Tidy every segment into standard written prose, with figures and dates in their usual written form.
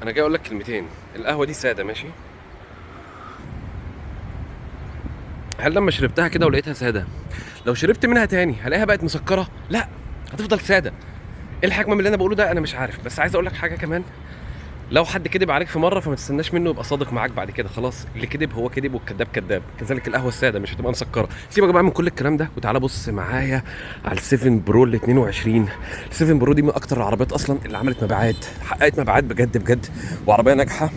انا جاي اقول لك كلمتين. القهوه دي ساده ماشي، هل لما شربتها كده ولقيتها ساده لو شربت منها تاني هلاقيها بقت مسكره؟ لا، هتفضل ساده. ايه الحكمه من اللي انا بقوله ده؟ انا مش عارف، بس عايز اقول لك حاجه كمان. لو حد كذب عليك في مره فما تستناش منه يبقى صادق معاك بعد كده. خلاص، اللي كذب هو كذب والكذاب كذاب. كذلك القهوه الساده مش هتبقى مسكره. سيبك بقى من كل الكلام ده وتعالى بص معايا على ال7 برو ال 22. ال7 برو دي من اكتر العربيات اصلا اللي عملت مبيعات، حققت مبيعات بجد بجد، وعربيه ناجحه،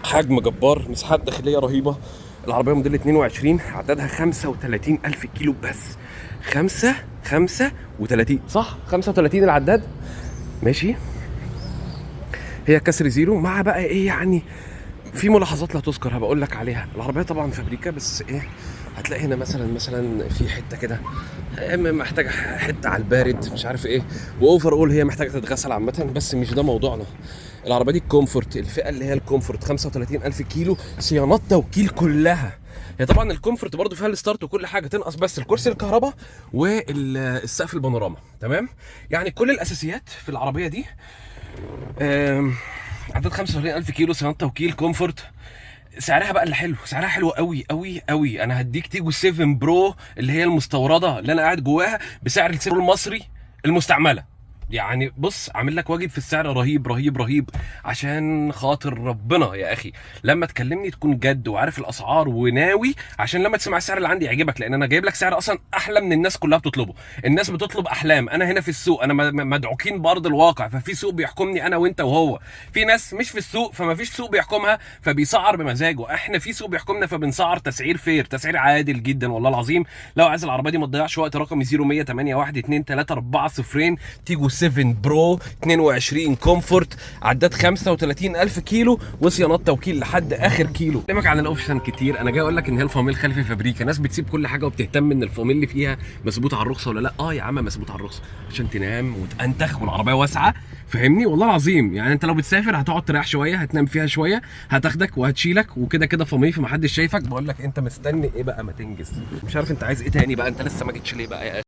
حجم جبار، مساحات داخليه رهيبه. العربيه موديل 22 عددها 35,000 كيلو بس. 35 صح، 35 العداد ماشي. هي كسر زيرو مع بقى ايه يعني، في ملاحظات لا تذكر هبقول لك عليها. العربيه طبعا فابريكا، بس ايه، هتلاقي هنا مثلا في حته كده محتاجه حته على البارد مش عارف ايه، واوفر اول هي محتاجه تتغسل عامه، بس مش ده موضوعنا. العربيه دي الكومفورت، الفئه اللي هي الكومفورت، 35,000 كيلو، صيانات توكيل كلها. هي طبعا الكومفورت برضو فيها الستارت وكل حاجه، تنقص بس الكرسي الكهرباء والسقف البانوراما، تمام. يعني كل الاساسيات في العربيه دي. عدد 35,000 كيلو، صيانات توكيل، كومفورت. سعرها بقى اللي حلو، سعرها حلو قوي قوي قوي. انا هديك تيجو 7 برو اللي هي المستورده اللي انا قاعد جواها بسعر السعر المصري المستعمله. يعني بص، عامل لك واجب في السعر رهيب رهيب رهيب، عشان خاطر ربنا يا اخي. لما تكلمني تكون جد وعارف الاسعار وناوي، عشان لما تسمع السعر اللي عندي يعجبك، لان انا جايب لك سعر اصلا احلى من الناس كلها بتطلبه. الناس بتطلب احلام، انا هنا في السوق، انا مدعوكين بارض الواقع، ففي سوق بيحكمني انا وانت وهو. في ناس مش في السوق فما فيش سوق بيحكمها فبيسعر بمزاجه. احنا في سوق بيحكمنا فبنسعر تسعير فير، تسعير عادل جدا والله العظيم. لو عايز العربيه دي ما تضيعش وقت، رقمي 01081234 تيجو 7 برو 22 كومفورت، عداد 35,000 كيلو، وصيانات توكيل لحد اخر كيلو. بكلمك عن الاوبشن كتير، انا جاي اقول لك ان هي الفواميل خلفي فابريكا. ناس بتسيب كل حاجه وبتهتم ان الفواميل اللي فيها مظبوط على الرخصه ولا لا. يا عم مظبوط على الرخصه عشان تنام وتنتخ والعربيه واسعه، فاهمني والله العظيم. يعني انت لو بتسافر هتقعد تريح شويه، هتنام فيها شويه، هتاخدك وهتشيلك، وكده كده فواميل فمحدش شايفك. بقول لك انت مستني ايه بقى؟ ما تنجز. مش عارف انت عايز ايه تاني بقى؟ انت لسه ما جيتش ليه بقى يا اخي؟